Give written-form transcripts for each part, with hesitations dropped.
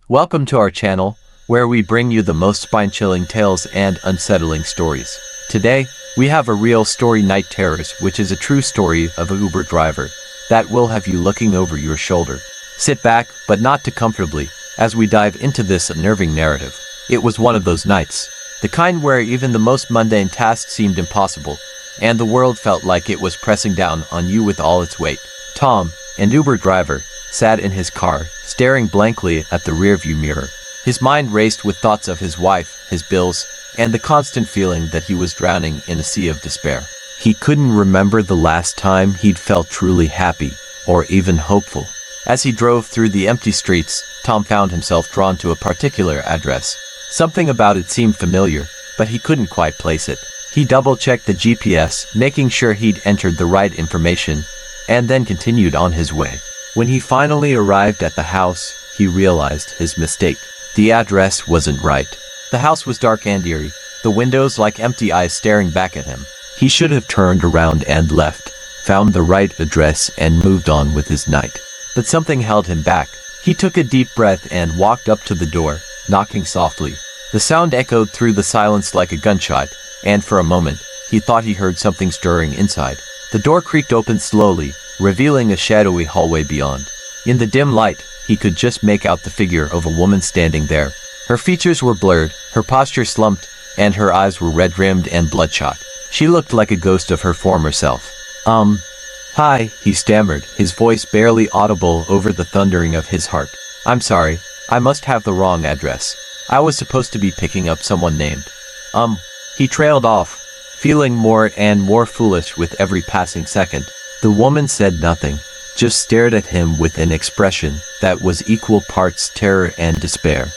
Welcome to our channel, where we bring you the most spine-chilling tales and unsettling stories. Today, we have a real story, Night Terrors, which is a true story of an Uber driver that will have you looking over your shoulder. Sit back, but not too comfortably, as we dive into this unnerving narrative. It was one of those nights, the kind where even the most mundane tasks seemed impossible, and the world felt like it was pressing down on you with all its weight. Tom, an Uber driver, sat in his car, staring blankly at the rearview mirror. His mind raced with thoughts of his wife, his bills, and the constant feeling that he was drowning in a sea of despair. He couldn't remember the last time he'd felt truly happy, or even hopeful. As he drove through the empty streets, Tom found himself drawn to a particular address. Something about it seemed familiar, but he couldn't quite place it. He double-checked the GPS, making sure he'd entered the right information, and then continued on his way. When he finally arrived at the house, he realized his mistake. The address wasn't right. The house was dark and eerie, the windows like empty eyes staring back at him. He should have turned around and left, found the right address and moved on with his night. But something held him back. He took a deep breath and walked up to the door, knocking softly. The sound echoed through the silence like a gunshot, and for a moment, he thought he heard something stirring inside. The door creaked open slowly, revealing a shadowy hallway beyond. In the dim light, he could just make out the figure of a woman standing there. Her features were blurred, her posture slumped, and her eyes were red-rimmed and bloodshot. She looked like a ghost of her former self. Hi, he stammered, his voice barely audible over the thundering of his heart. I'm sorry, I must have the wrong address. I was supposed to be picking up someone named. He trailed off, feeling more and more foolish with every passing second. The woman said nothing, just stared at him with an expression that was equal parts terror and despair.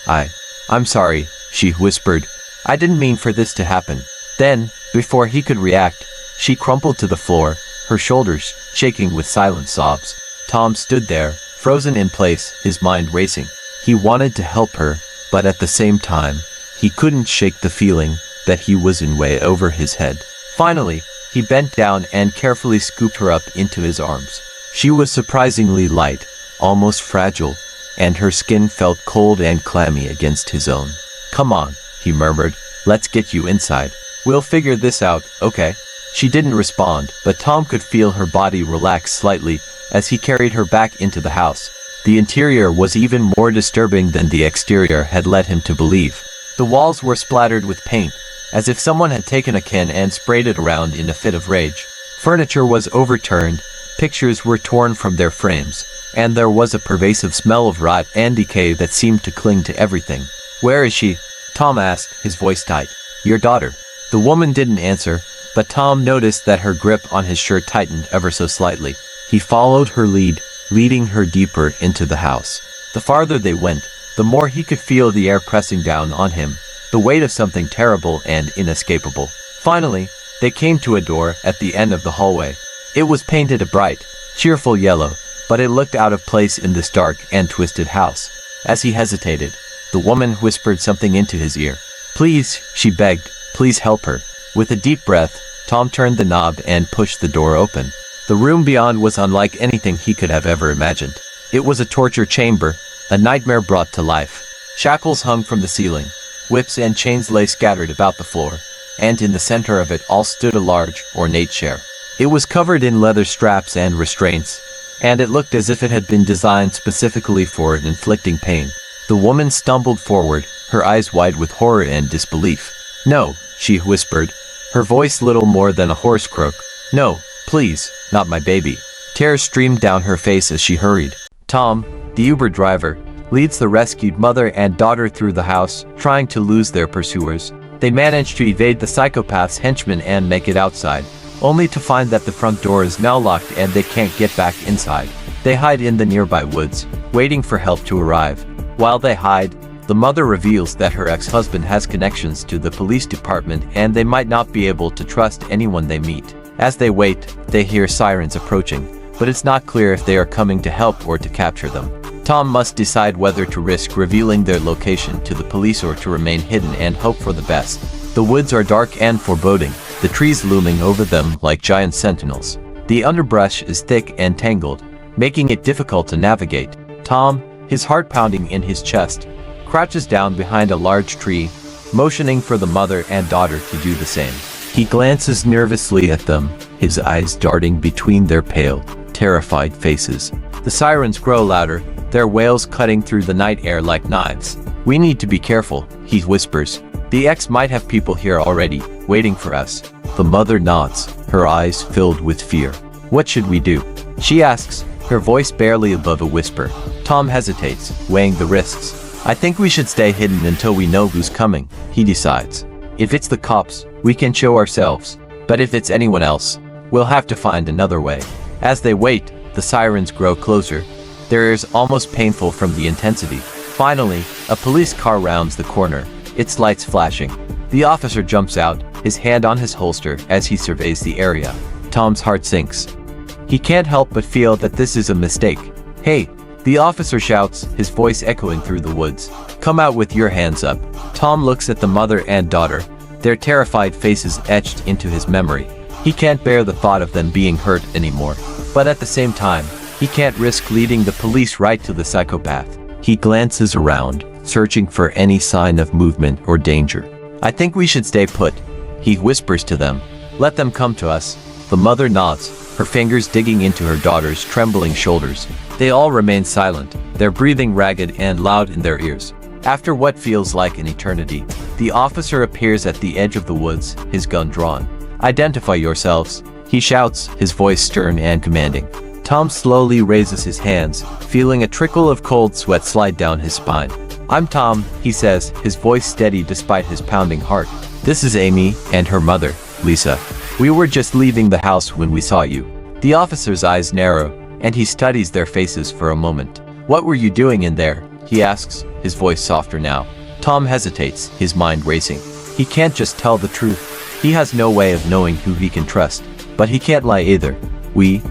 I'm sorry, she whispered. I didn't mean for this to happen. Then, before he could react, she crumpled to the floor, her shoulders shaking with silent sobs. Tom stood there, frozen in place, his mind racing. He wanted to help her, but at the same time, he couldn't shake the feeling that he was in way over his head. Finally, he bent down and carefully scooped her up into his arms. She was surprisingly light, almost fragile, and her skin felt cold and clammy against his own. Come on, he murmured. Let's get you inside. We'll figure this out, okay? She didn't respond, but Tom could feel her body relax slightly as he carried her back into the house. The interior was even more disturbing than the exterior had led him to believe. The walls were splattered with paint, as if someone had taken a can and sprayed it around in a fit of rage. Furniture was overturned, pictures were torn from their frames, and there was a pervasive smell of rot and decay that seemed to cling to everything. Where is she? Tom asked, his voice tight. Your daughter. The woman didn't answer, but Tom noticed that her grip on his shirt tightened ever so slightly. He followed her lead, leading her deeper into the house. The farther they went, the more he could feel the air pressing down on him, the weight of something terrible and inescapable. Finally, they came to a door at the end of the hallway. It was painted a bright, cheerful yellow, but it looked out of place in this dark and twisted house. As he hesitated, the woman whispered something into his ear. Please, she begged, please help her. With a deep breath, Tom turned the knob and pushed the door open. The room beyond was unlike anything he could have ever imagined. It was a torture chamber, a nightmare brought to life. Shackles hung from the ceiling, whips and chains lay scattered about the floor, and in the center of it all stood a large, ornate chair. It was covered in leather straps and restraints, and it looked as if it had been designed specifically for inflicting pain. The woman stumbled forward, her eyes wide with horror and disbelief. No, she whispered, her voice little more than a hoarse croak. No, please, not my baby. Tears streamed down her face as she hurried. Tom, the Uber driver, leads the rescued mother and daughter through the house, trying to lose their pursuers. They manage to evade the psychopath's henchmen and make it outside, only to find that the front door is now locked and they can't get back inside. They hide in the nearby woods, waiting for help to arrive. While they hide, the mother reveals that her ex-husband has connections to the police department and they might not be able to trust anyone they meet. As they wait, they hear sirens approaching, but it's not clear if they are coming to help or to capture them. Tom must decide whether to risk revealing their location to the police or to remain hidden and hope for the best. The woods are dark and foreboding, the trees looming over them like giant sentinels. The underbrush is thick and tangled, making it difficult to navigate. Tom, his heart pounding in his chest, crouches down behind a large tree, motioning for the mother and daughter to do the same. He glances nervously at them, his eyes darting between their pale, terrified faces. The sirens grow louder, their wails cutting through the night air like knives. "We need to be careful," he whispers. "The X might have people here already, waiting for us." The mother nods, her eyes filled with fear. "What should we do?" she asks, her voice barely above a whisper. Tom hesitates, weighing the risks. "I think we should stay hidden until we know who's coming," he decides. "If it's the cops, we can show ourselves. But if it's anyone else, we'll have to find another way." As they wait, the sirens grow closer, their ears almost painful from the intensity. Finally, a police car rounds the corner, its lights flashing. The officer jumps out, his hand on his holster as he surveys the area. Tom's heart sinks. He can't help but feel that this is a mistake. "Hey!" the officer shouts, his voice echoing through the woods. "Come out with your hands up." Tom looks at the mother and daughter, their terrified faces etched into his memory. He can't bear the thought of them being hurt anymore. But at the same time, he can't risk leading the police right to the psychopath. He glances around, searching for any sign of movement or danger. "I think we should stay put," he whispers to them. "Let them come to us." The mother nods, her fingers digging into her daughter's trembling shoulders. They all remain silent, their breathing ragged and loud in their ears. After what feels like an eternity, the officer appears at the edge of the woods, his gun drawn. "Identify yourselves," he shouts, his voice stern and commanding. Tom slowly raises his hands, feeling a trickle of cold sweat slide down his spine. "I'm Tom," he says, his voice steady despite his pounding heart. "This is Amy and her mother, Lisa. We were just leaving the house when we saw you." The officer's eyes narrow, and he studies their faces for a moment. "What were you doing in there?" he asks, his voice softer now. Tom hesitates, his mind racing. He can't just tell the truth. He has no way of knowing who he can trust. But he can't lie either. We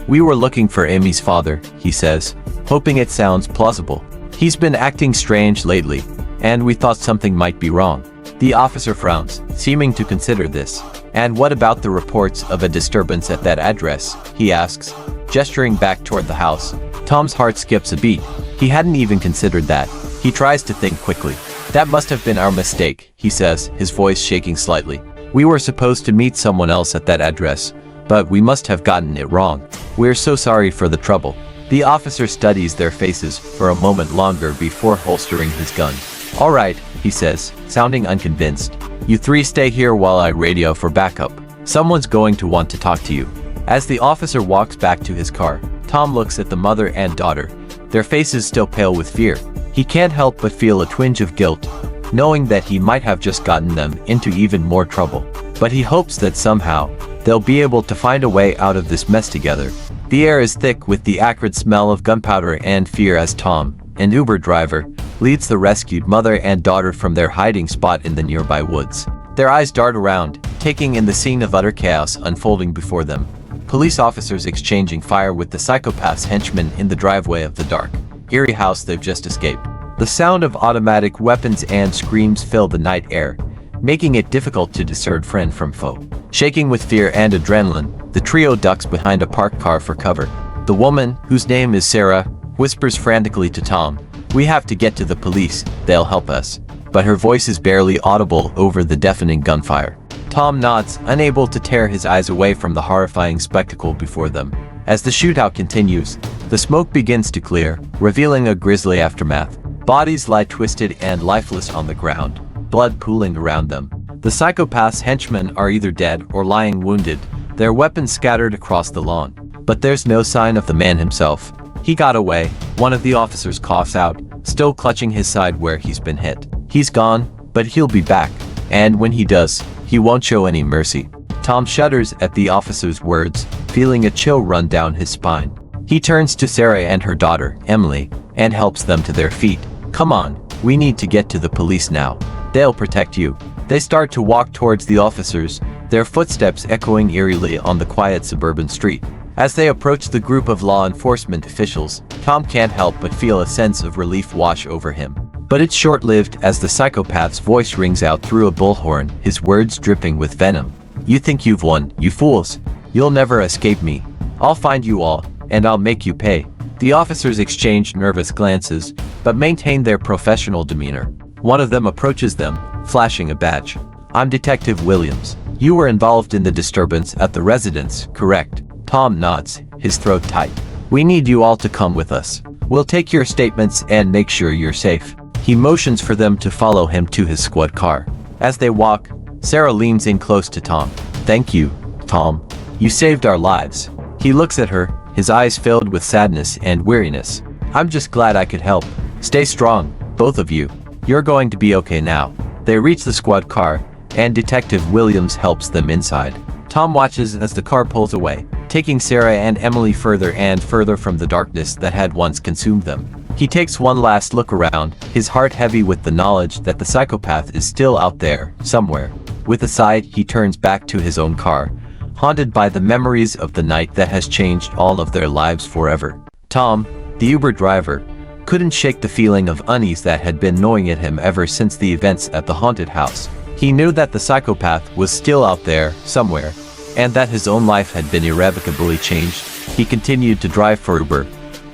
were looking for Amy's father," he says, hoping it sounds plausible. "He's been acting strange lately, and we thought something might be wrong." The officer frowns, seeming to consider this. "And what about the reports of a disturbance at that address?" he asks, gesturing back toward the house. Tom's heart skips a beat. He hadn't even considered that. He tries to think quickly. "That must have been our mistake," he says, his voice shaking slightly. "We were supposed to meet someone else at that address, but we must have gotten it wrong. We're so sorry for the trouble." The officer studies their faces for a moment longer before holstering his gun. "All right," he says, sounding unconvinced. "You three stay here while I radio for backup. Someone's going to want to talk to you." As the officer walks back to his car, Tom looks at the mother and daughter, their faces still pale with fear. He can't help but feel a twinge of guilt, knowing that he might have just gotten them into even more trouble. But he hopes that somehow, they'll be able to find a way out of this mess together. The air is thick with the acrid smell of gunpowder and fear as Tom, an Uber driver, leads the rescued mother and daughter from their hiding spot in the nearby woods. Their eyes dart around, taking in the scene of utter chaos unfolding before them. Police officers exchanging fire with the psychopath's henchmen in the driveway of the dark, eerie house they've just escaped. The sound of automatic weapons and screams fill the night air, making it difficult to discern friend from foe. Shaking with fear and adrenaline, the trio ducks behind a parked car for cover. The woman, whose name is Sarah, whispers frantically to Tom, "We have to get to the police, they'll help us." But her voice is barely audible over the deafening gunfire. Tom nods, unable to tear his eyes away from the horrifying spectacle before them. As the shootout continues, the smoke begins to clear, revealing a grisly aftermath. Bodies lie twisted and lifeless on the ground, blood pooling around them. The psychopath's henchmen are either dead or lying wounded, their weapons scattered across the lawn. But there's no sign of the man himself. "He got away," one of the officers coughs out, still clutching his side where he's been hit. "He's gone, but he'll be back. And when he does, he won't show any mercy." Tom shudders at the officer's words, feeling a chill run down his spine. He turns to Sarah and her daughter, Emily, and helps them to their feet. "Come on, we need to get to the police now. They'll protect you." They start to walk towards the officers, their footsteps echoing eerily on the quiet suburban street. As they approach the group of law enforcement officials, Tom can't help but feel a sense of relief wash over him. But it's short-lived as the psychopath's voice rings out through a bullhorn, his words dripping with venom. "You think you've won, you fools. You'll never escape me. I'll find you all, and I'll make you pay." The officers exchanged nervous glances, but maintained their professional demeanor. One of them approaches them, flashing a badge. "I'm Detective Williams. You were involved in the disturbance at the residence, correct?" Tom nods, his throat tight. "We need you all to come with us. We'll take your statements and make sure you're safe." He motions for them to follow him to his squad car. As they walk, Sarah leans in close to Tom. "Thank you, Tom. You saved our lives." He looks at her, his eyes filled with sadness and weariness. "I'm just glad I could help. Stay strong, both of you. You're going to be okay now." They reach the squad car, and Detective Williams helps them inside. Tom watches as the car pulls away, taking Sarah and Emily further and further from the darkness that had once consumed them. He takes one last look around, his heart heavy with the knowledge that the psychopath is still out there, somewhere. With a sigh, he turns back to his own car, haunted by the memories of the night that has changed all of their lives forever. Tom, the Uber driver, couldn't shake the feeling of unease that had been gnawing at him ever since the events at the haunted house. He knew that the psychopath was still out there, somewhere, and that his own life had been irrevocably changed. He continued to drive for Uber,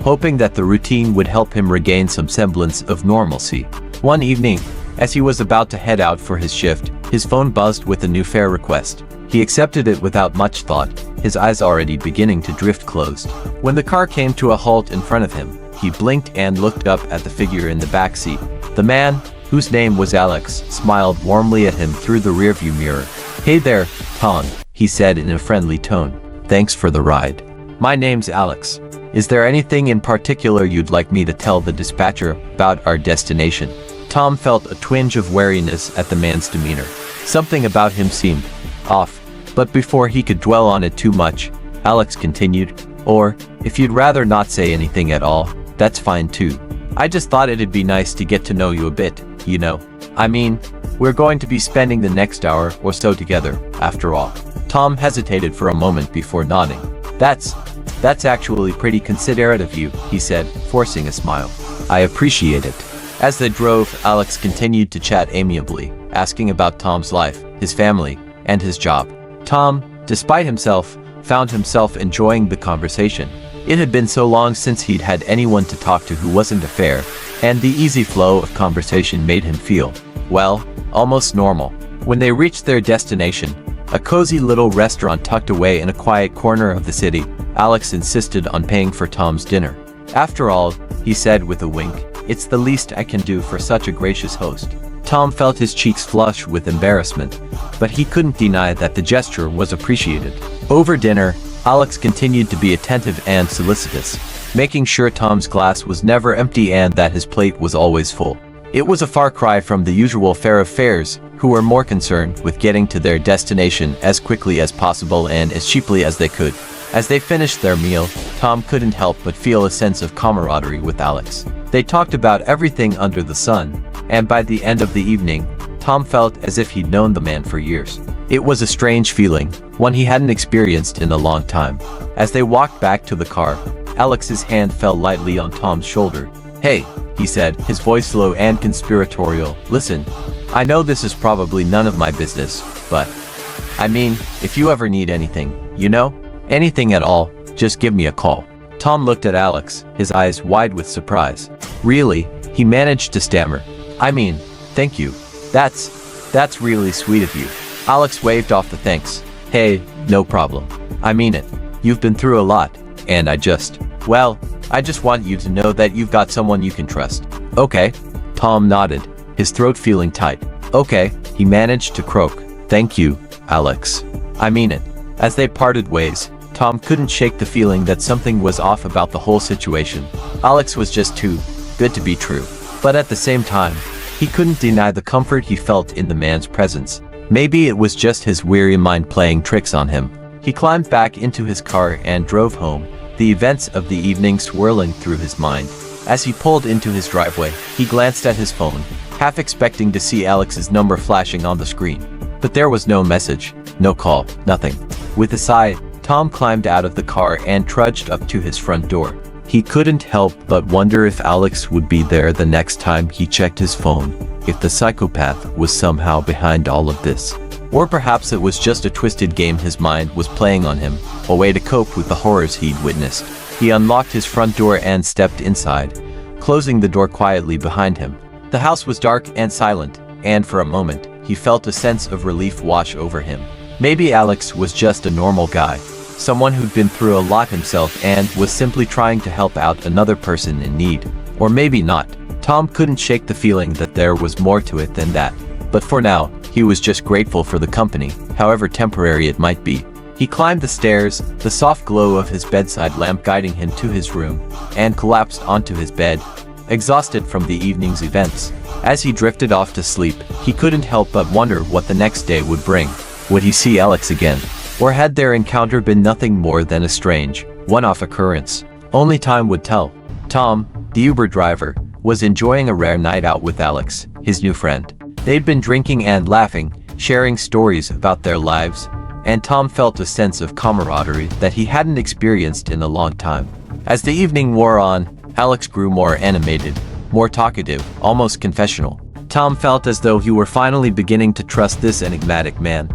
hoping that the routine would help him regain some semblance of normalcy. One evening, as he was about to head out for his shift, his phone buzzed with a new fare request. He accepted it without much thought, his eyes already beginning to drift closed. When the car came to a halt in front of him, he blinked and looked up at the figure in the back seat. The man, whose name was Alex, smiled warmly at him through the rearview mirror. "Hey there, Tom," he said in a friendly tone. "Thanks for the ride. My name's Alex. Is there anything in particular you'd like me to tell the dispatcher about our destination?" Tom felt a twinge of wariness at the man's demeanor. Something about him seemed off. But before he could dwell on it too much, Alex continued, "Or, if you'd rather not say anything at all, that's fine too. I just thought it'd be nice to get to know you a bit, you know. I mean, we're going to be spending the next hour or so together, after all." Tom hesitated for a moment before nodding. That's actually pretty considerate of you," he said, forcing a smile. "I appreciate it." As they drove, Alex continued to chat amiably, asking about Tom's life, his family, and his job. Tom, despite himself, found himself enjoying the conversation. It had been so long since he'd had anyone to talk to who wasn't a fare, and the easy flow of conversation made him feel, well, almost normal. When they reached their destination, a cozy little restaurant tucked away in a quiet corner of the city, Alex insisted on paying for Tom's dinner. "After all," he said with a wink, "it's the least I can do for such a gracious host." Tom felt his cheeks flush with embarrassment, but he couldn't deny that the gesture was appreciated. Over dinner, Alex continued to be attentive and solicitous, making sure Tom's glass was never empty and that his plate was always full. It was a far cry from the usual fare of fares, who were more concerned with getting to their destination as quickly as possible and as cheaply as they could. As they finished their meal, Tom couldn't help but feel a sense of camaraderie with Alex. They talked about everything under the sun, and by the end of the evening, Tom felt as if he'd known the man for years. It was a strange feeling, one he hadn't experienced in a long time. As they walked back to the car, Alex's hand fell lightly on Tom's shoulder. "Hey," he said, his voice low and conspiratorial, "listen, I know this is probably none of my business, but I mean, if you ever need anything, you know? Anything at all, just give me a call." Tom looked at Alex, his eyes wide with surprise. "Really?" he managed to stammer. "I mean, thank you. That's really sweet of you." Alex waved off the thanks. "Hey, no problem. I mean it. You've been through a lot, and I just want you to know that you've got someone you can trust." "Okay." Tom nodded, his throat feeling tight. "Okay," he managed to croak. "Thank you, Alex. I mean it." As they parted ways, Tom couldn't shake the feeling that something was off about the whole situation. Alex was just too good to be true. But at the same time, he couldn't deny the comfort he felt in the man's presence. Maybe it was just his weary mind playing tricks on him. He climbed back into his car and drove home, the events of the evening swirling through his mind. As he pulled into his driveway, he glanced at his phone, half expecting to see Alex's number flashing on the screen. But there was no message, no call, nothing. With a sigh, Tom climbed out of the car and trudged up to his front door. He couldn't help but wonder if Alex would be there the next time he checked his phone, if the psychopath was somehow behind all of this. Or perhaps it was just a twisted game his mind was playing on him, a way to cope with the horrors he'd witnessed. He unlocked his front door and stepped inside, closing the door quietly behind him. The house was dark and silent, and for a moment, he felt a sense of relief wash over him. Maybe Alex was just a normal guy, someone who'd been through a lot himself and was simply trying to help out another person in need. Or maybe not. Tom couldn't shake the feeling that there was more to it than that. But for now, he was just grateful for the company, however temporary it might be. He climbed the stairs, the soft glow of his bedside lamp guiding him to his room, and collapsed onto his bed, exhausted from the evening's events. As he drifted off to sleep, he couldn't help but wonder what the next day would bring. Would he see Alex again? Or had their encounter been nothing more than a strange, one-off occurrence? Only time would tell. Tom, the Uber driver, was enjoying a rare night out with Alex, his new friend. They'd been drinking and laughing, sharing stories about their lives, and Tom felt a sense of camaraderie that he hadn't experienced in a long time. As the evening wore on, Alex grew more animated, more talkative, almost confessional. Tom felt as though he were finally beginning to trust this enigmatic man,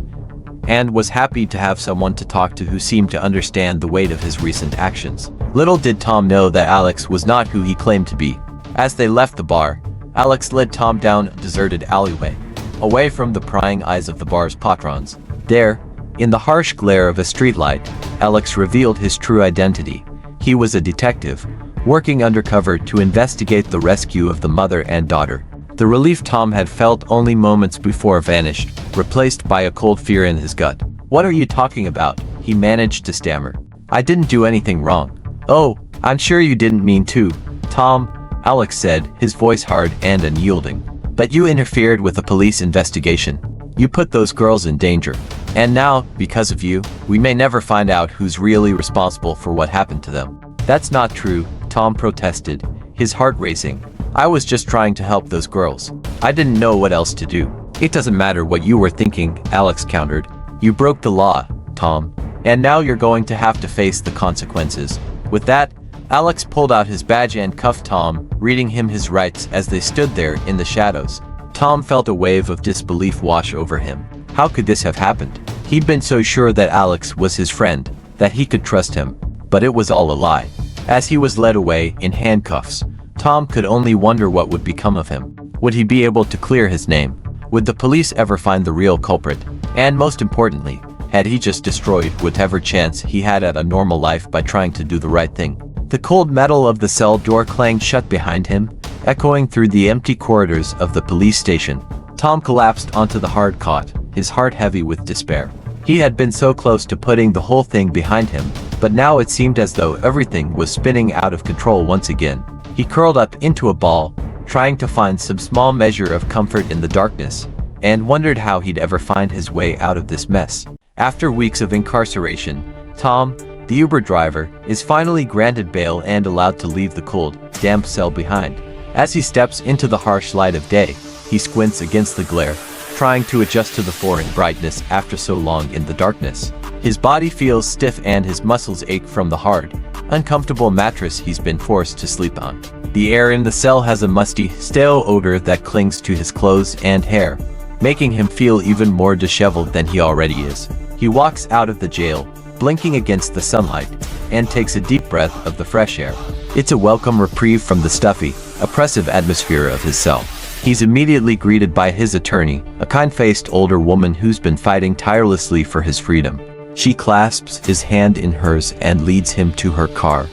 and was happy to have someone to talk to who seemed to understand the weight of his recent actions. Little did Tom know that Alex was not who he claimed to be. As they left the bar, Alex led Tom down a deserted alleyway, away from the prying eyes of the bar's patrons. There, in the harsh glare of a streetlight, Alex revealed his true identity. He was a detective, working undercover to investigate the rescue of the mother and daughter. The relief Tom had felt only moments before vanished, replaced by a cold fear in his gut. "What are you talking about?" he managed to stammer. "I didn't do anything wrong." "Oh, I'm sure you didn't mean to, Tom," Alex said, his voice hard and unyielding. "But you interfered with a police investigation. You put those girls in danger. And now, because of you, we may never find out who's really responsible for what happened to them." "That's not true," Tom protested, his heart racing. "I was just trying to help those girls. I didn't know what else to do." "It doesn't matter what you were thinking," Alex countered. "You broke the law, Tom. And now you're going to have to face the consequences." With that, Alex pulled out his badge and cuffed Tom, reading him his rights as they stood there in the shadows. Tom felt a wave of disbelief wash over him. How could this have happened? He'd been so sure that Alex was his friend, that he could trust him. But it was all a lie. As he was led away in handcuffs, Tom could only wonder what would become of him. Would he be able to clear his name? Would the police ever find the real culprit? And most importantly, had he just destroyed whatever chance he had at a normal life by trying to do the right thing? The cold metal of the cell door clanged shut behind him, echoing through the empty corridors of the police station. Tom collapsed onto the hard cot, his heart heavy with despair. He had been so close to putting the whole thing behind him, but now it seemed as though everything was spinning out of control once again. He curled up into a ball, trying to find some small measure of comfort in the darkness, and wondered how he'd ever find his way out of this mess. After weeks of incarceration, Tom, the Uber driver, is finally granted bail and allowed to leave the cold, damp cell behind. As he steps into the harsh light of day, he squints against the glare, trying to adjust to the foreign brightness after so long in the darkness. His body feels stiff and his muscles ache from the hard, uncomfortable mattress he's been forced to sleep on. The air in the cell has a musty, stale odor that clings to his clothes and hair, making him feel even more disheveled than he already is. He walks out of the jail, blinking against the sunlight, and takes a deep breath of the fresh air. It's a welcome reprieve from the stuffy, oppressive atmosphere of his cell. He's immediately greeted by his attorney, a kind-faced older woman who's been fighting tirelessly for his freedom. She clasps his hand in hers and leads him to her car,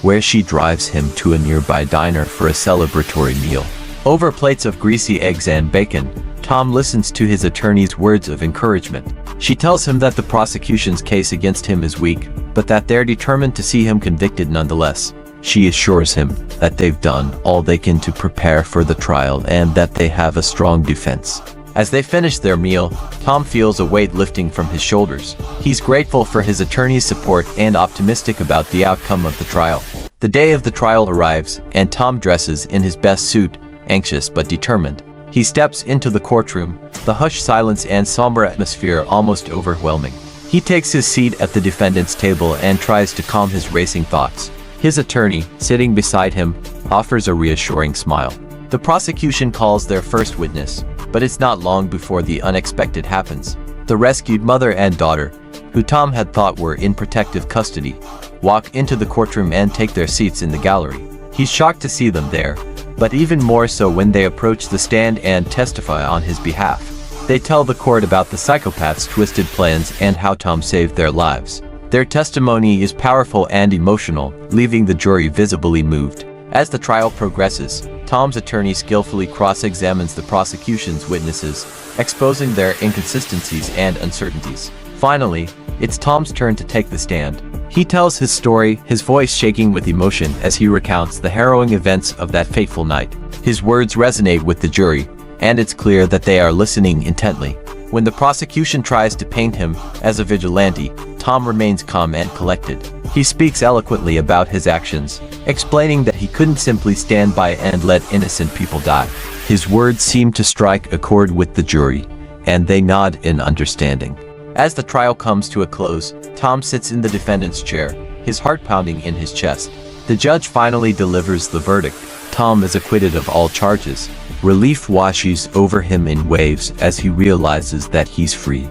where she drives him to a nearby diner for a celebratory meal. Over plates of greasy eggs and bacon, Tom listens to his attorney's words of encouragement. She tells him that the prosecution's case against him is weak, but that they're determined to see him convicted nonetheless. She assures him that they've done all they can to prepare for the trial and that they have a strong defense. As they finish their meal, Tom feels a weight lifting from his shoulders. He's grateful for his attorney's support and optimistic about the outcome of the trial. The day of the trial arrives, and Tom dresses in his best suit, anxious but determined. He steps into the courtroom, the hushed silence and somber atmosphere almost overwhelming. He takes his seat at the defendant's table and tries to calm his racing thoughts. His attorney, sitting beside him, offers a reassuring smile. The prosecution calls their first witness, but it's not long before the unexpected happens. The rescued mother and daughter, who Tom had thought were in protective custody, walk into the courtroom and take their seats in the gallery. He's shocked to see them there, but even more so when they approach the stand and testify on his behalf. They tell the court about the psychopath's twisted plans and how Tom saved their lives. Their testimony is powerful and emotional, leaving the jury visibly moved. As the trial progresses, Tom's attorney skillfully cross-examines the prosecution's witnesses, exposing their inconsistencies and uncertainties. Finally, it's Tom's turn to take the stand. He tells his story, his voice shaking with emotion as he recounts the harrowing events of that fateful night. His words resonate with the jury, and it's clear that they are listening intently. When the prosecution tries to paint him as a vigilante, Tom remains calm and collected. He speaks eloquently about his actions, explaining that he couldn't simply stand by and let innocent people die. His words seem to strike a chord with the jury, and they nod in understanding. As the trial comes to a close, Tom sits in the defendant's chair, his heart pounding in his chest. The judge finally delivers the verdict. Tom is acquitted of all charges. Relief washes over him in waves as he realizes that he's free,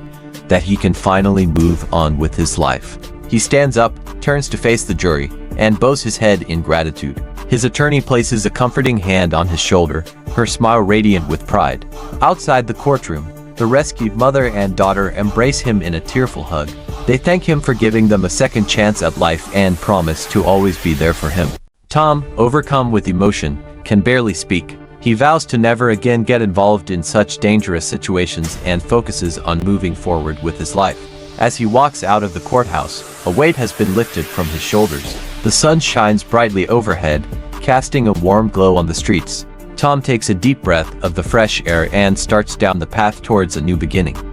that he can finally move on with his life. He stands up, turns to face the jury, and bows his head in gratitude. His attorney places a comforting hand on his shoulder, her smile radiant with pride. Outside the courtroom, the rescued mother and daughter embrace him in a tearful hug. They thank him for giving them a second chance at life and promise to always be there for him. Tom, overcome with emotion, can barely speak. He vows to never again get involved in such dangerous situations and focuses on moving forward with his life. As he walks out of the courthouse, a weight has been lifted from his shoulders. The sun shines brightly overhead, casting a warm glow on the streets. Tom takes a deep breath of the fresh air and starts down the path towards a new beginning.